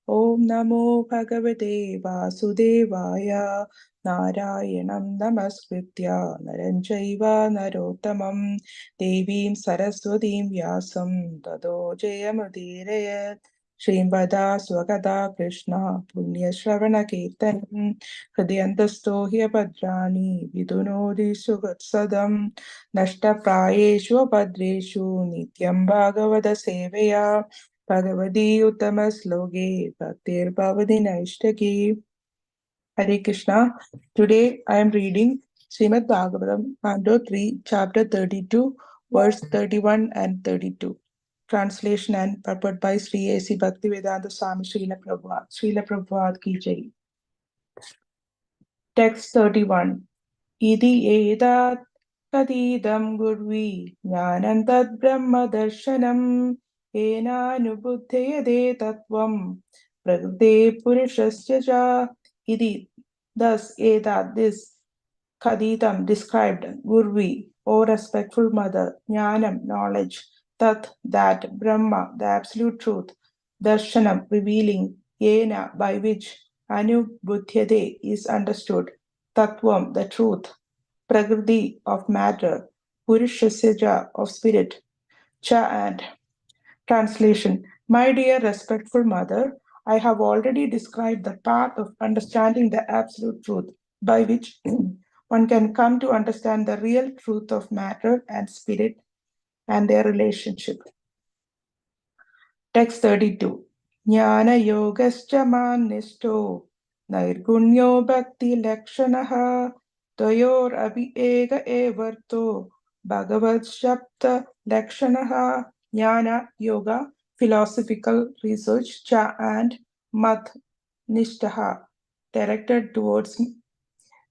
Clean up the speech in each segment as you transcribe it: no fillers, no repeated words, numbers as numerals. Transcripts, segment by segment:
Om Namo Bhagavate Vasudevaya. Narayanam Namaskritya Naranchaiva Narottamam Devim Saraswatim Vyasam Tado Jayamudirayat. Srimvada Swagata Krishna Punya Shravana Kirtanam Hridyantasto Hyapadrani Vidunodi Sugatsadam Nashta Prayeshu Padreshu Nityam Bhagavada Seveya Bhagavati Uttama Sloge Bhaktir Bhavati Naishtaki. Hare Krishna. Today I am reading Srimad Bhagavatam, Canto 3, Chapter 32, verse 31 and 32. Translation and purport by Sri A.C. Bhaktivedanta Swami Srila Prabhupada. Srila Prabhupada ki jai. Text 31. Idi edat kadidam gurvi jnanantad brahma darshanam enanubuddhayade tattvam prakrute purushasya ja. Idi, thus edat, this, kadidam, described, gurvi, O respectful mother, jnanam, knowledge, tat, that, brahma, the absolute truth, darshanam, revealing, yena, by which, anubuddhyade, is understood, tattvam, the truth, prakriti, of matter, purushasya, of spirit, cha, and. Translation. My dear respectful mother, I have already described the path of understanding the absolute truth, by which one can come to understand the real truth of matter and spirit and their relationship. Text 32. Jnana yogascha manisto nairgunyo bhakti lakshanaha tayor abhi ega evarto bhagavad shabda lakshanaha. Jnana, yoga, philosophical research, cha, and mat, nishtaha, directed towards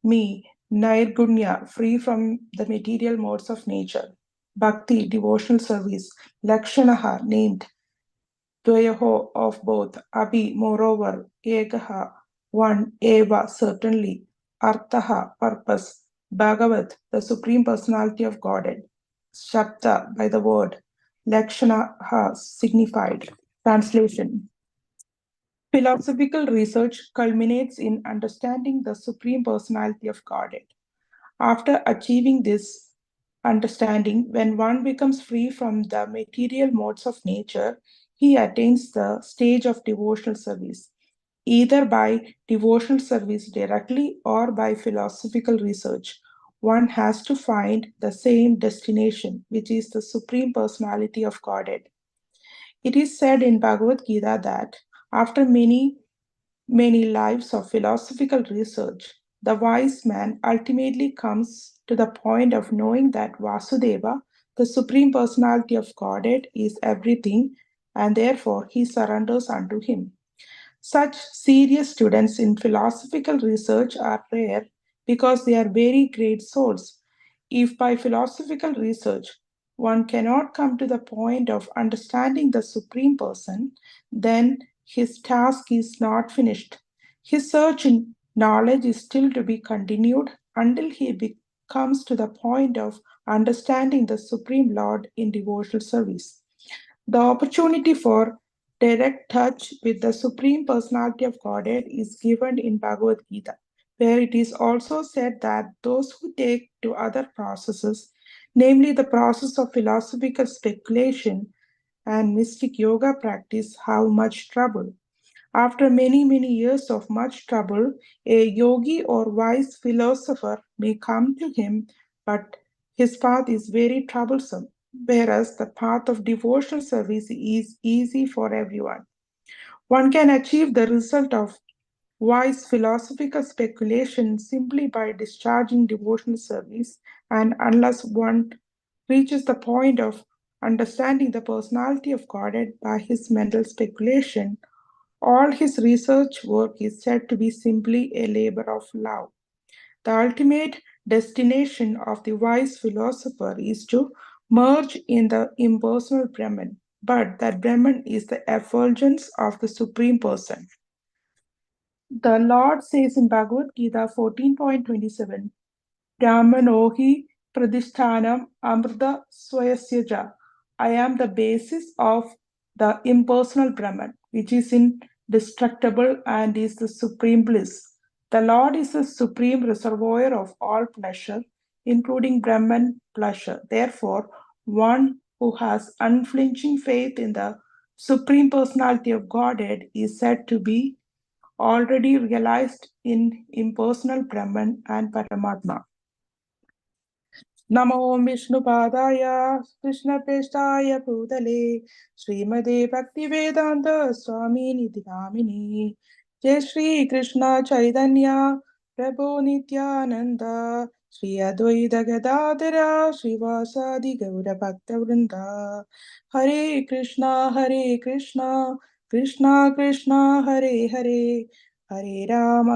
me, nairgunya, free from the material modes of nature, bhakti, devotional service, lakshanaha, named, dvayoho, of both, abhi, moreover, ekaha, one, eva, certainly, arthaha, purpose, bhagavat, the supreme personality of Godhead, shabda, by the word, lakshanaha, signified. Translation. Philosophical research culminates in understanding the supreme personality of Godhead. After achieving this understanding, when one becomes free from the material modes of nature, he attains the stage of devotional service, either by devotional service directly or by philosophical research. One has to find the same destination, which is the Supreme Personality of Godhead. It is said in Bhagavad Gita that after many lives of philosophical research, the wise man ultimately comes to the point of knowing that Vasudeva, the Supreme Personality of Godhead, is everything, and therefore he surrenders unto him. Such serious students in philosophical research are rare because they are very great souls. If by philosophical research one cannot come to the point of understanding the Supreme Person, then his task is not finished. His search in knowledge is still to be continued until he comes to the point of understanding the Supreme Lord in devotional service. The opportunity for direct touch with the Supreme Personality of Godhead is given in Bhagavad Gita, where it is also said that those who take to other processes, namely the process of philosophical speculation and mystic yoga practice, have much trouble. After many years of much trouble, a yogi or wise philosopher may come to him, but his path is very troublesome, whereas the path of devotional service is easy for everyone. One can achieve the result of wise philosophical speculation simply by discharging devotional service, and unless one reaches the point of understanding the personality of Godhead by his mental speculation, all his research work is said to be simply a labor of love. The ultimate destination of the wise philosopher is to merge in the impersonal Brahman, but that Brahman is the effulgence of the Supreme Person. The Lord says in Bhagavad Gita 14.27, Brahmanohi pradhishthanam amrita swayasyaja. I am the basis of the impersonal Brahman, which is in indestructible, and is the supreme bliss. The Lord is the supreme reservoir of all pleasure, including Brahman pleasure. Therefore, one who has unflinching faith in the Supreme Personality of Godhead is said to be already realized in impersonal Brahman and Paramatma. नमो विष्णुपादाय कृष्णप्रेष्ठाय भूतले श्रीमते भक्तिवेदान्त स्वामिनिधि नामिने जय श्री कृष्ण चैतन्य प्रभु नित्यानंद श्री अद्वैत गदाधर श्रीवासादि गौर भक्तवृंद हरे Krishna Krishna Krishna Hare Hare Hare Ram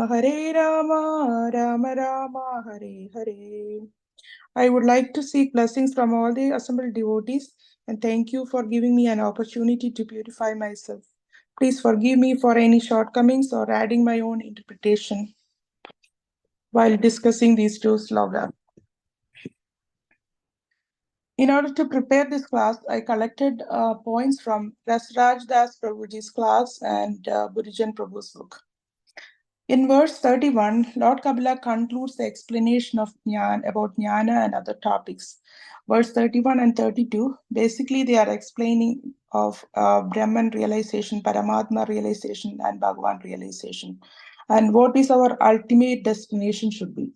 Ram Ram Hare Hare. I would like to seek blessings from all the assembled devotees and thank you for giving me an opportunity to purify myself. Please forgive me for any shortcomings or adding my own interpretation while discussing these two slogas. In order to prepare this class, I collected points from Rasraj Das Prabhuji's class and Burijan Prabhu's book. In verse 31, Lord Kabila concludes the explanation of about Jnana and other topics. Verse 31 and 32, basically they are explaining of Brahman realization, Paramatma realization, and Bhagavan realization, and what is our ultimate destination should be.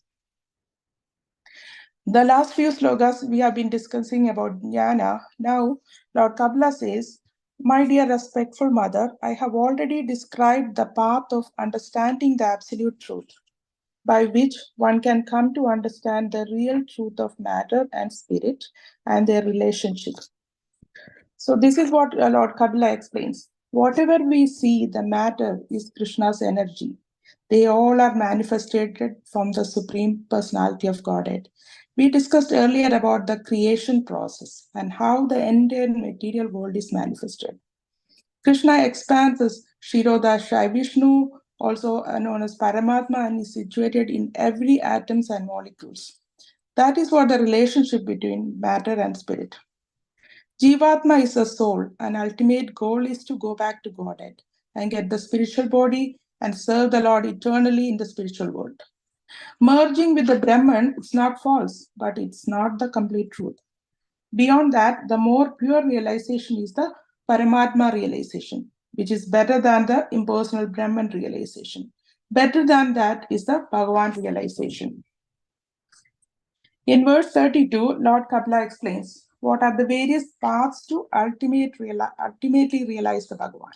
The last few slogas we have been discussing about Jnana. Now, Lord Kabila says, my dear respectful mother, I have already described the path of understanding the absolute truth, by which one can come to understand the real truth of matter and spirit and their relationship. So this is what Lord Kabila explains. Whatever we see, the matter is Krishna's energy. They all are manifested from the Supreme Personality of Godhead. We discussed earlier about the creation process and how the entire material world is manifested. Krishna expands as Kshirodakshai Vishnu, also known as Paramatma, and is situated in every atoms and molecules. That is what the relationship between matter and spirit. Jivatma is a soul, and ultimate goal is to go back to Godhead and get the spiritual body and serve the Lord eternally in the spiritual world. Merging with the Brahman, it's not false, but it's not the complete truth. Beyond that, the more pure realization is the Paramatma realization, which is better than the impersonal Brahman realization. Better than that is the Bhagavan realization. In verse 32, Lord Kabila explains what are the various paths to ultimately realize the Bhagavan.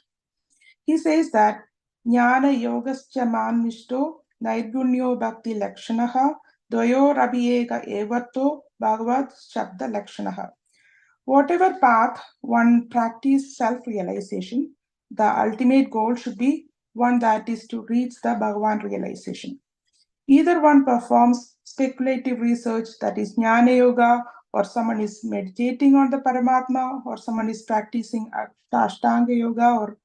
He says that Jnana yogascha manishto nairgunyo bhakti lakshanaha dvayor abhiyega evarto bhagavad shabda lakshanaha. Whatever path one practices self-realization, the ultimate goal should be one that is to reach the Bhagavan realization. Either one performs speculative research, that is Jnana Yoga, or someone is meditating on the Paramatma, or someone is practicing Ashtanga Yoga, or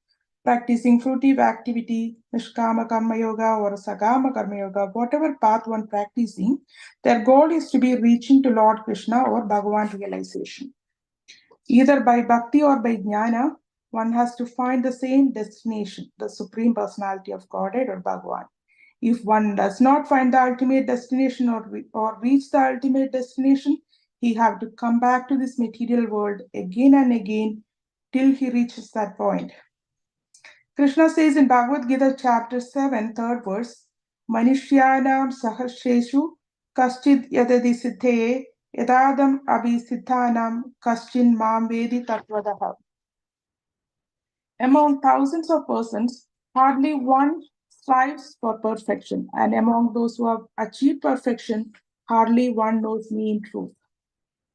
practicing fruitive activity, Nishkama Karma Yoga, or Sagama Karma Yoga, whatever path one practicing, their goal is to be reaching to Lord Krishna or Bhagavan realization. Either by bhakti or by jnana, one has to find the same destination, the Supreme Personality of Godhead or Bhagavan. If one does not find the ultimate destination or reach the ultimate destination, he have to come back to this material world again and again till he reaches that point. Krishna says in Bhagavad Gita chapter 7, third verse, Manishyanam sahasreshu kaschid yadadi siddhe yadadam abhisiddhanam kaschin mam vedi tatvadaha. Among thousands of persons, hardly one strives for perfection, and among those who have achieved perfection, hardly one knows me in truth.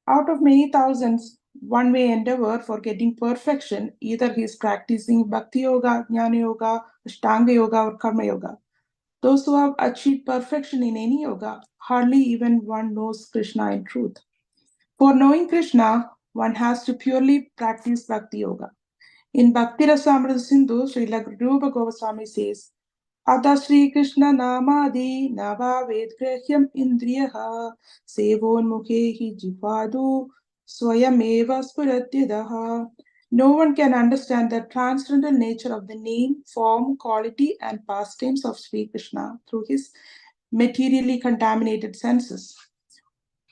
Out of many thousands, one may endeavor for getting perfection, either he is practicing Bhakti Yoga, Jnana Yoga, Ashtanga Yoga, or Karma Yoga. Those who have achieved perfection in any yoga, hardly even one knows Krishna in truth. For knowing Krishna, one has to purely practice Bhakti Yoga. In Bhakti Rasamrita Sindhu, Srila Rupa Goswami says, Ata Sri Krishna Namadi Nava Vedgrahyam Indriyaha Sevon Mukhehi Jivadu Swayameva Spuratyadaha. No one can understand the transcendental nature of the name, form, quality, and pastimes of Sri Krishna through his materially contaminated senses.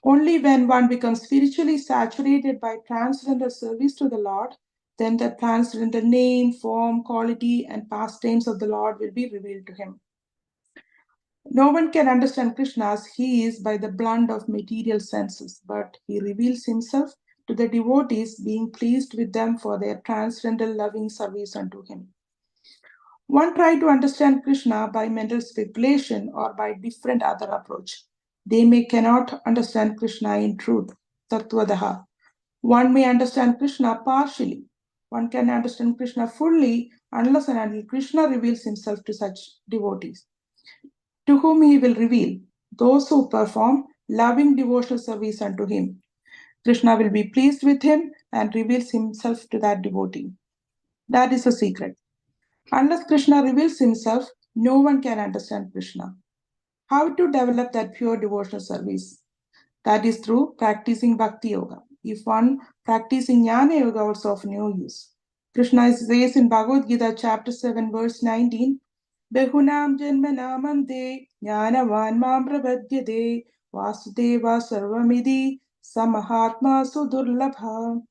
Only when one becomes spiritually saturated by transcendental service to the Lord, then the transcendental name, form, quality, and pastimes of the Lord will be revealed to him. No one can understand Krishna as he is by the blunt of material senses, but he reveals himself to the devotees, being pleased with them for their transcendental loving service unto him. One try to understand Krishna by mental speculation or by different other approach. They cannot understand Krishna in truth, tattvadaha. One may understand Krishna partially. One can understand Krishna fully unless and until Krishna reveals himself to such devotees. To whom he will reveal? Those who perform loving devotional service unto him. Krishna will be pleased with him and reveals himself to that devotee. That is a secret. Unless Krishna reveals himself, no one can understand Krishna. How to develop that pure devotional service? That is through practicing Bhakti Yoga. If one practicing Jnana Yoga also of no use. Krishna says in Bhagavad Gita chapter 7 verse 19, Behunam janmanamante jnanavan mam pravadyate vasudeva sarvamidhi samahatma sudurlabha.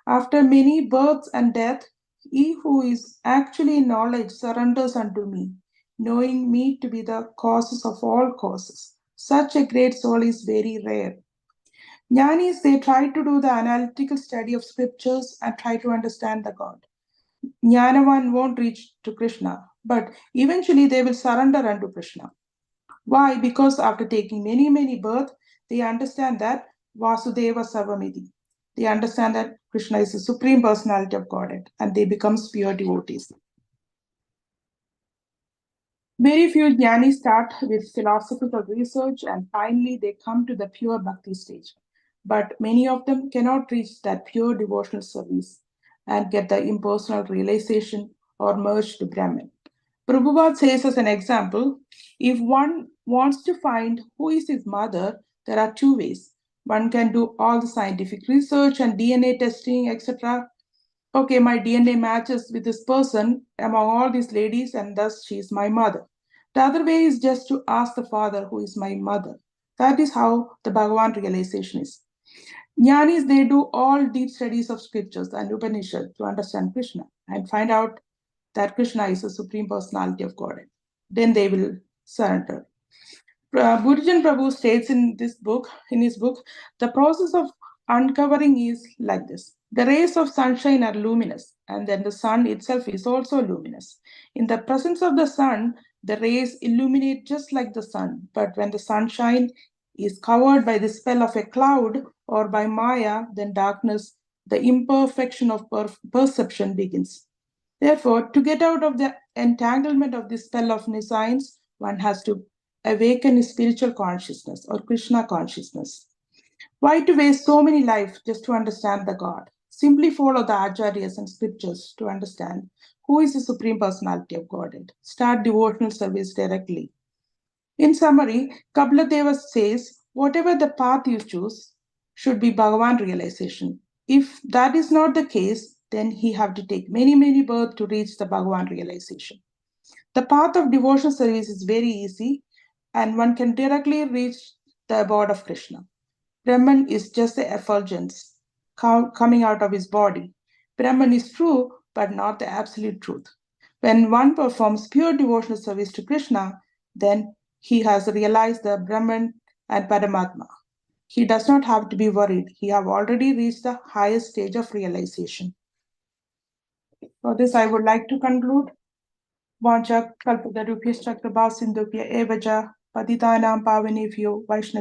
After many births and death, he who is actually in knowledge surrenders unto me, knowing me to be the causes of all causes. Such a great soul is very rare. Jnanis, they try to do the analytical study of scriptures and try to understand the God. Jnanavan won't reach to Krishna, but eventually they will surrender unto Krishna. Why? Because after taking many, many births, they understand that Vasudeva Sarvamidhi. They understand that Krishna is the supreme personality of Godhead and they become pure devotees. Very few jnanis start with philosophical research and finally they come to the pure bhakti stage. But many of them cannot reach that pure devotional service and get the impersonal realization or merge to Brahman. Prabhupada says as an example, if one wants to find who is his mother, there are two ways. One can do all the scientific research and DNA testing, etc. Okay, my DNA matches with this person among all these ladies, and thus she is my mother. The other way is just to ask the father who is my mother. That is how the Bhagavan realization is. Jnanis, they do all deep studies of scriptures and Upanishad to understand Krishna and find out that Krishna is the supreme personality of Godhead. Then they will surrender. Gurujan Prabhu states in his book, the process of uncovering is like this. The rays of sunshine are luminous, and then the sun itself is also luminous. In the presence of the sun, the rays illuminate just like the sun, but when the sunshine is covered by the spell of a cloud or by Maya, then darkness, the imperfection of perception begins. Therefore, to get out of the entanglement of the spell of nescience, one has to awaken spiritual consciousness or Krishna consciousness. Why to waste so many lives just to understand the God? Simply follow the acharyas and scriptures to understand who is the supreme personality of Godhead. Start devotional service directly. In summary, Kapila says, whatever the path you choose should be Bhagavan realization. If that is not the case, then he have to take many, many births to reach the Bhagavan realization. The path of devotional service is very easy and one can directly reach the abode of Krishna. Brahman is just the effulgence coming out of his body. Brahman is true, but not the absolute truth. When one performs pure devotional service to Krishna, then he has realized the Brahman and Paramatma. He does not have to be worried. He have already reached the highest stage of realization. For this, I would like to conclude. Vancha kalpatarubhyascha kripasindubhya evacha patitanam pavanebhyo Vaishnava